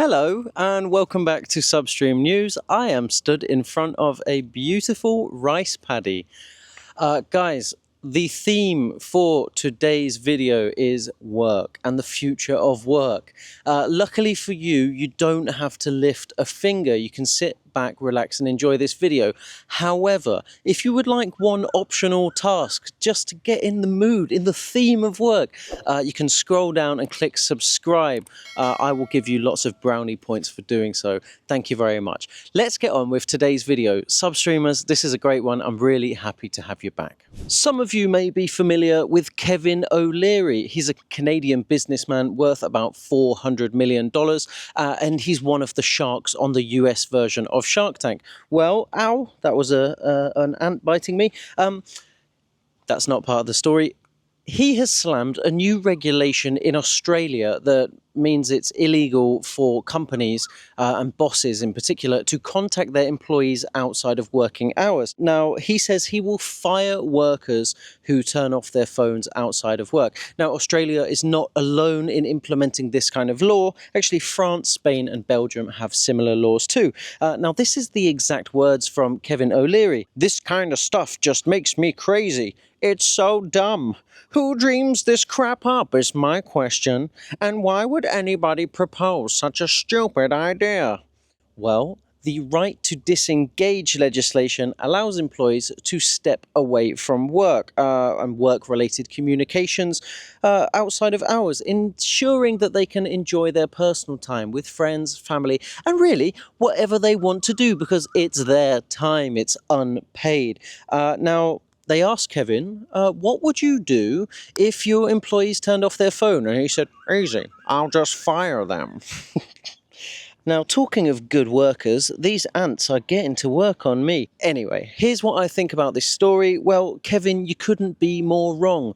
Hello and welcome back to Substream News. I am stood in front of a beautiful rice paddy. Guys, the theme for today's video is work and the future of work. Luckily for you, you don't have to lift a finger. You can sit back, relax and enjoy this video. However, if you would like one optional task just to get in the mood, in the theme of work, you can scroll down and click subscribe. I will give you lots of brownie points for doing so. Thank you very much. Let's get on with today's video. Substreamers, this is a great one. I'm really happy to have you back. Some of you may be familiar with Kevin O'Leary. He's a Canadian businessman worth about $400 million, and he's one of the sharks on the US version of Shark Tank. Well, ow, that was an ant biting me. That's not part of the story. He has slammed a new regulation in Australia that means it's illegal for companies and bosses in particular to contact their employees outside of working hours. Now, he says he will fire workers who turn off their phones outside of work. Now, Australia is not alone in implementing this kind of law. Actually, France, Spain and Belgium have similar laws too. Now, this is the exact words from Kevin O'Leary. "This kind of stuff just makes me crazy. It's so dumb. Who dreams this crap up is my question. And why would anybody propose such a stupid idea?" Well, the right to disengage legislation allows employees to step away from work and work-related communications outside of hours, ensuring that they can enjoy their personal time with friends, family, and really whatever they want to do because it's their time, it's unpaid. Now, they asked Kevin, what would you do if your employees turned off their phone? And he said, "Easy, I'll just fire them." Now, talking of good workers, these ants are getting to work on me. Anyway, here's what I think about this story. Well, Kevin, you couldn't be more wrong.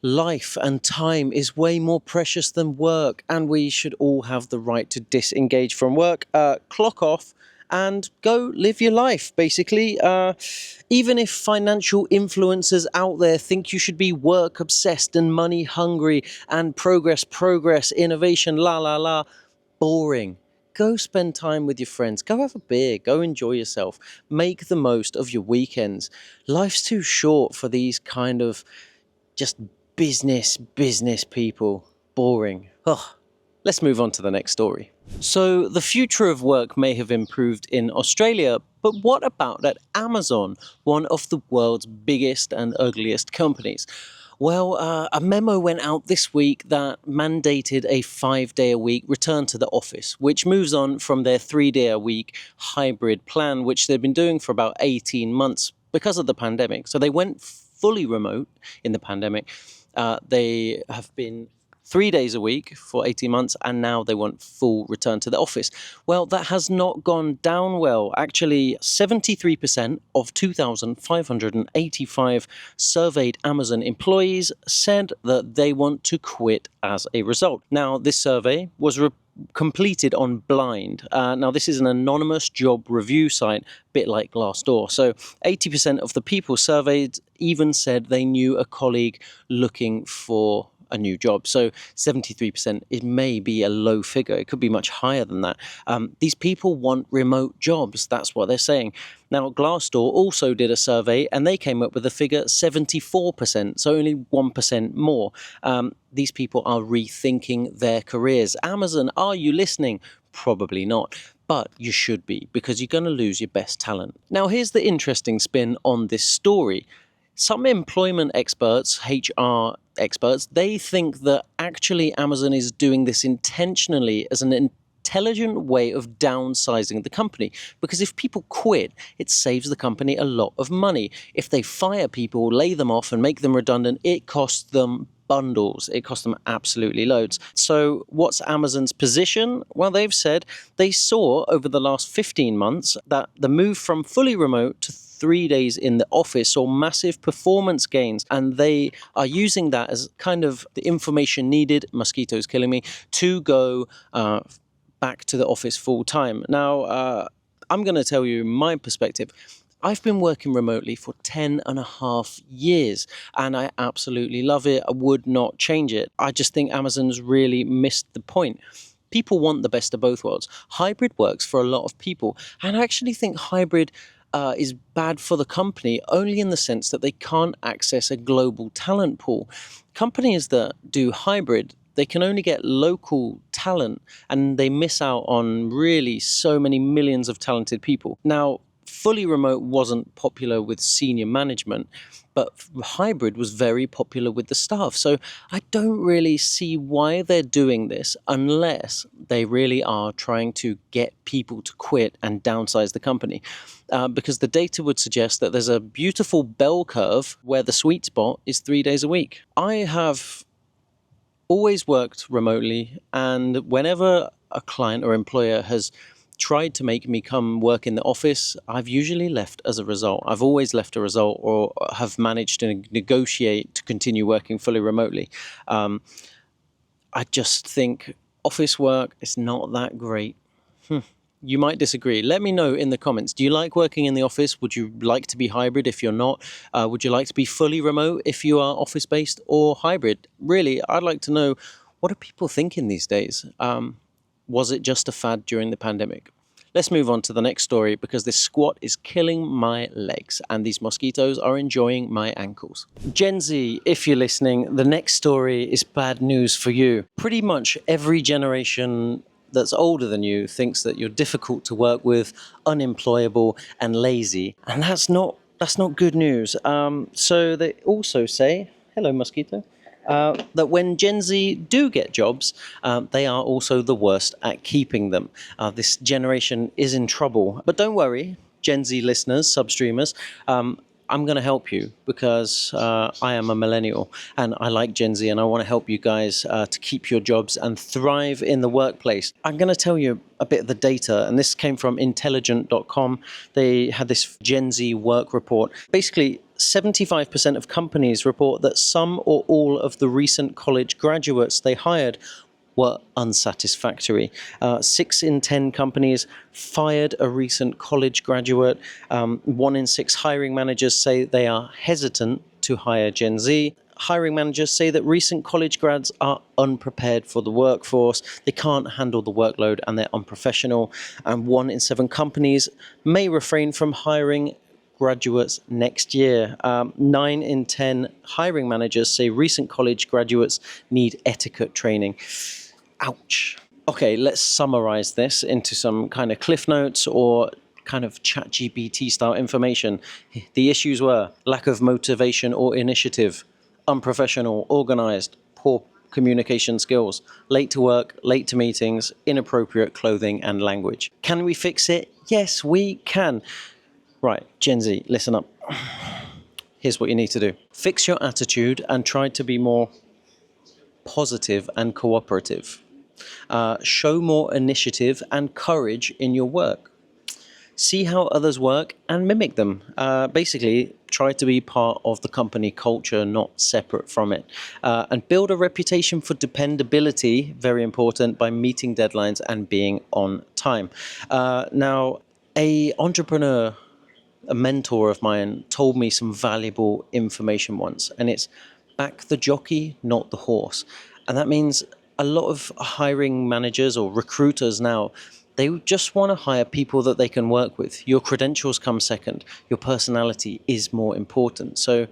Life and time is way more precious than work, and we should all have the right to disengage from work, clock off, and go live your life, basically. Even if financial influencers out there think you should be work obsessed and money hungry and progress, innovation, la la la, boring. Go spend time with your friends. Go have a beer. Go enjoy yourself. Make the most of your weekends. Life's too short for these kind of just business people. Boring. Ugh. Let's move on to the next story. So the future of work may have improved in Australia, but what about at Amazon, one of the world's biggest and ugliest companies? Well, a memo went out this week that mandated a 5-day-a-week return to the office, which moves on from their 3-day-a-week hybrid plan, which they've been doing for about 18 months because of the pandemic. So they went fully remote in the pandemic. They have been 3 days a week for 18 months, and now they want full return to the office. Well, that has not gone down well. Actually, 73% of 2,585 surveyed Amazon employees said that they want to quit as a result. Now, this survey was completed on Blind. Now, this is an anonymous job review site, a bit like Glassdoor. So 80% of the people surveyed even said they knew a colleague looking for a new job. So 73%, it may be a low figure. It could be much higher than that. These people want remote jobs. That's what they're saying. Now, Glassdoor also did a survey and they came up with a figure 74%, so only 1% more. These people are rethinking their careers. Amazon, are you listening? Probably not. But you should be, because you're going to lose your best talent. Now, here's the interesting spin on this story. Some employment experts, HR experts, they think that actually Amazon is doing this intentionally as an intelligent way of downsizing the company. Because if people quit, it saves the company a lot of money. If they fire people, lay them off and make them redundant, it costs them bundles. It costs them absolutely loads. So what's Amazon's position? Well, they've said they saw over the last 15 months that the move from fully remote to 3 days in the office saw massive performance gains, and they are using that as kind of the information needed, mosquitoes killing me, to go back to the office full time. Now, I'm going to tell you my perspective. I've been working remotely for 10.5 years and I absolutely love it. I would not change it. I just think Amazon's really missed the point. People want the best of both worlds. Hybrid works for a lot of people, and I actually think hybrid is bad for the company only in the sense that they can't access a global talent pool. Companies that do hybrid, they can only get local talent and they miss out on really so many millions of talented people. Now, fully remote wasn't popular with senior management, but hybrid was very popular with the staff. So I don't really see why they're doing this unless they really are trying to get people to quit and downsize the company. Because the data would suggest that there's a beautiful bell curve where the sweet spot is 3 days a week. I have always worked remotely, and whenever a client or employer has tried to make me come work in the office, I've usually left as a result. I've always left a result or have managed to negotiate to continue working fully remotely. I just think office work is not that great. You might disagree. Let me know in the comments. Do you like working in the office? Would you like to be hybrid if you're not? Would you like to be fully remote if you are office-based or hybrid? Really, I'd like to know, what are people thinking these days? Was it just a fad during the pandemic? Let's move on to the next story because this squat is killing my legs and these mosquitoes are enjoying my ankles. Gen Z, if you're listening, the next story is bad news for you. Pretty much every generation that's older than you thinks that you're difficult to work with, unemployable, and lazy. And that's not good news. So they also say, hello mosquito, that when Gen Z do get jobs, they are also the worst at keeping them. This generation is in trouble. But don't worry, Gen Z listeners, sub-streamers, I'm going to help you because I am a millennial and I like Gen Z and I want to help you guys to keep your jobs and thrive in the workplace. I'm going to tell you a bit of the data, and this came from intelligent.com. They had this Gen Z work report. Basically, 75% of companies report that some or all of the recent college graduates they hired were unsatisfactory. 6 in 10 companies fired a recent college graduate. 1 in 6 hiring managers say they are hesitant to hire Gen Z. Hiring managers say that recent college grads are unprepared for the workforce. They can't handle the workload and they're unprofessional. And 1 in 7 companies may refrain from hiring graduates next year. 9 in 10 hiring managers say recent college graduates need etiquette training. Ouch. Okay, let's summarize this into some kind of cliff notes or kind of ChatGPT style information. The issues were lack of motivation or initiative, unprofessional, organized, poor communication skills, late to work, late to meetings, inappropriate clothing and language. Can we fix it? Yes, we can. Right, Gen Z, listen up. Here's what you need to do. Fix your attitude and try to be more positive and cooperative. Show more initiative and courage in your work. See how others work and mimic them. Basically, try to be part of the company culture, not separate from it. And build a reputation for dependability, very important, by meeting deadlines and being on time. Now, a mentor of mine told me some valuable information once, and it's back the jockey, not the horse. And that means a lot of hiring managers or recruiters now, they just want to hire people that they can work with. Your credentials come second. Your personality is more important. So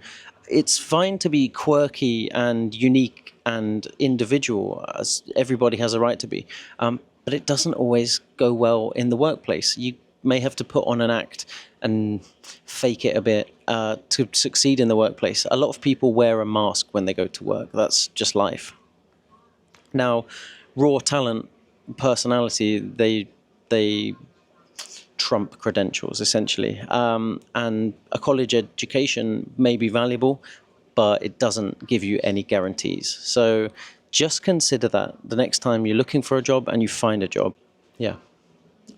it's fine to be quirky and unique and individual, as everybody has a right to be. But it doesn't always go well in the workplace. You may have to put on an act and fake it a bit to succeed in the workplace. A lot of people wear a mask when they go to work. That's just life. Now, raw talent, personality, they trump credentials, essentially. And a college education may be valuable, but it doesn't give you any guarantees. So just consider that the next time you're looking for a job and you find a job. Yeah.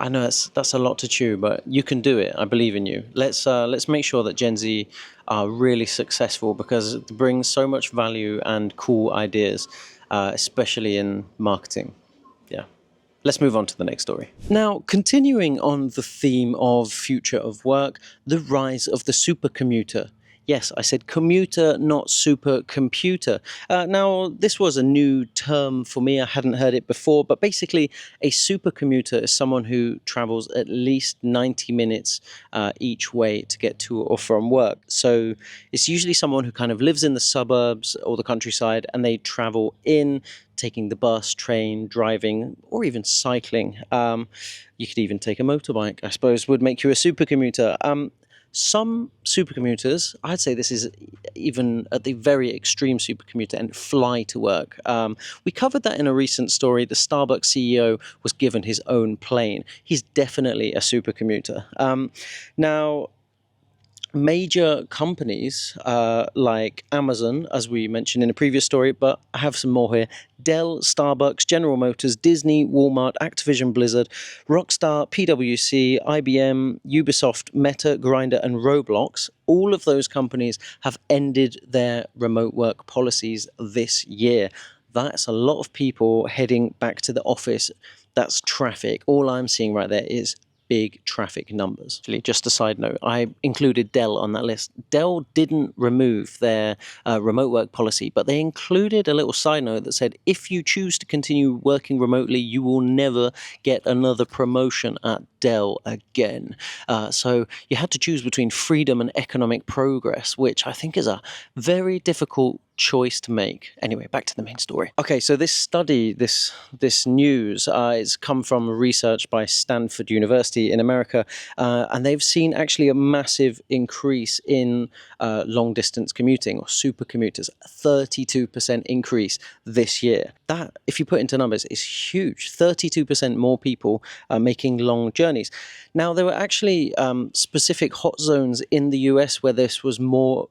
I know that's a lot to chew, but you can do it. I believe in you. Let's make sure that Gen Z are really successful because it brings so much value and cool ideas, especially in marketing. Yeah. Let's move on to the next story. Now, continuing on the theme of future of work, the rise of the supercommuter. Yes, I said commuter, not supercomputer. Now, this was a new term for me. I hadn't heard it before, but basically, a supercommuter is someone who travels at least 90 minutes each way to get to or from work. So it's usually someone who kind of lives in the suburbs or the countryside, and they travel in, taking the bus, train, driving, or even cycling. You could even take a motorbike, I suppose, would make you a supercommuter. Some supercommuters, I'd say this is even at the very extreme supercommuter, and fly to work. We covered that in a recent story. The Starbucks CEO was given his own plane. He's definitely a supercommuter. Now, major companies like Amazon, as we mentioned in a previous story, but I have some more here. Dell, Starbucks, General Motors, Disney, Walmart, Activision Blizzard, Rockstar, PwC, IBM, Ubisoft, Meta, Grindr, and Roblox. All of those companies have ended their remote work policies this year. That's a lot of people heading back to the office. That's traffic. All I'm seeing right there is big traffic numbers. Actually, just a side note, I included Dell on that list. Dell didn't remove their remote work policy, but they included a little side note that said, if you choose to continue working remotely, you will never get another promotion at Dell again. So you had to choose between freedom and economic progress, which I think is a very difficult choice to make. Anyway, back to the main story. Okay, so this study, this news, it's come from research by Stanford University in America, and they've seen actually a massive increase in long-distance commuting, or supercommuters, 32% increase this year. That, if you put into numbers, is huge. 32% more people making long journeys. Now, there were actually specific hot zones in the US where this was more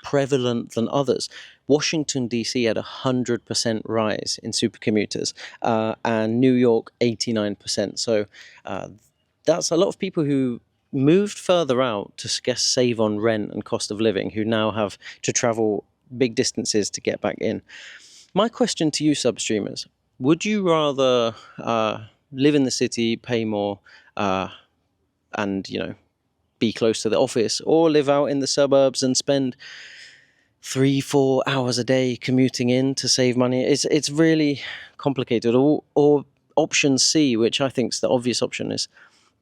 prevalent than others. Washington, D.C. had a 100% rise in supercommuters, and New York, 89%. So that's a lot of people who moved further out to save on rent and cost of living, who now have to travel big distances to get back in. My question to you, substreamers, would you rather live in the city, pay more, and, be close to the office, or live out in the suburbs and spend 3-4 hours a day commuting in to save money? It's really complicated. Or option C, which I think is the obvious option, is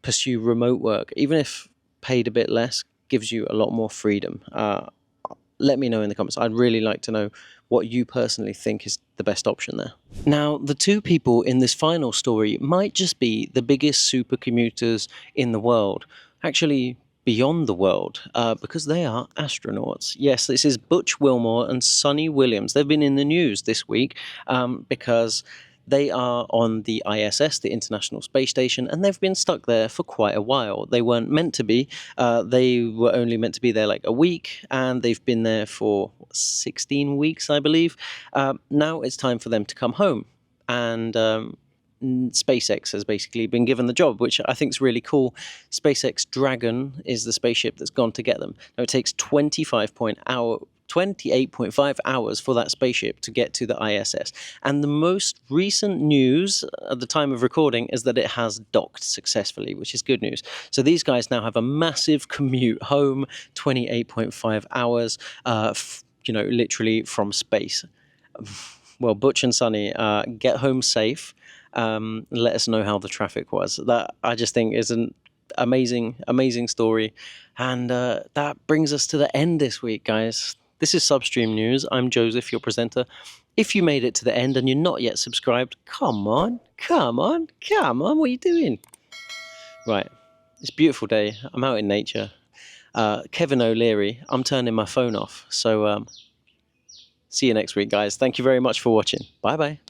pursue remote work, even if paid a bit less, gives you a lot more freedom. Let me know in the comments. I'd really like to know what you personally think is the best option there. Now, the two people in this final story might just be the biggest supercommuters in the world. Actually, beyond the world, because they are astronauts. Yes, this is Butch Wilmore and Sonny Williams. They've been in the news this week because they are on the ISS, the International Space Station, and they've been stuck there for quite a while. They weren't meant to be. They were only meant to be there like a week, and they've been there for 16 weeks, I believe. Now it's time for them to come home. And SpaceX has basically been given the job, which I think is really cool. SpaceX Dragon is the spaceship that's gone to get them. Now, it takes 28.5 hours for that spaceship to get to the ISS. And the most recent news at the time of recording is that it has docked successfully, which is good news. So these guys now have a massive commute home, 28.5 hours, literally from space. Well, Butch and Sonny, get home safe. Let us know how the traffic was. That, I just think, is an amazing story. And that brings us to the end this week, guys. This is Substream News. I'm Joseph, your presenter. If you made it to the end and you're not yet subscribed, come on, what are you doing? Right, it's a beautiful day. I'm out in nature. Kevin O'Leary, I'm turning my phone off. So see you next week, guys. Thank you very much for watching. Bye-bye.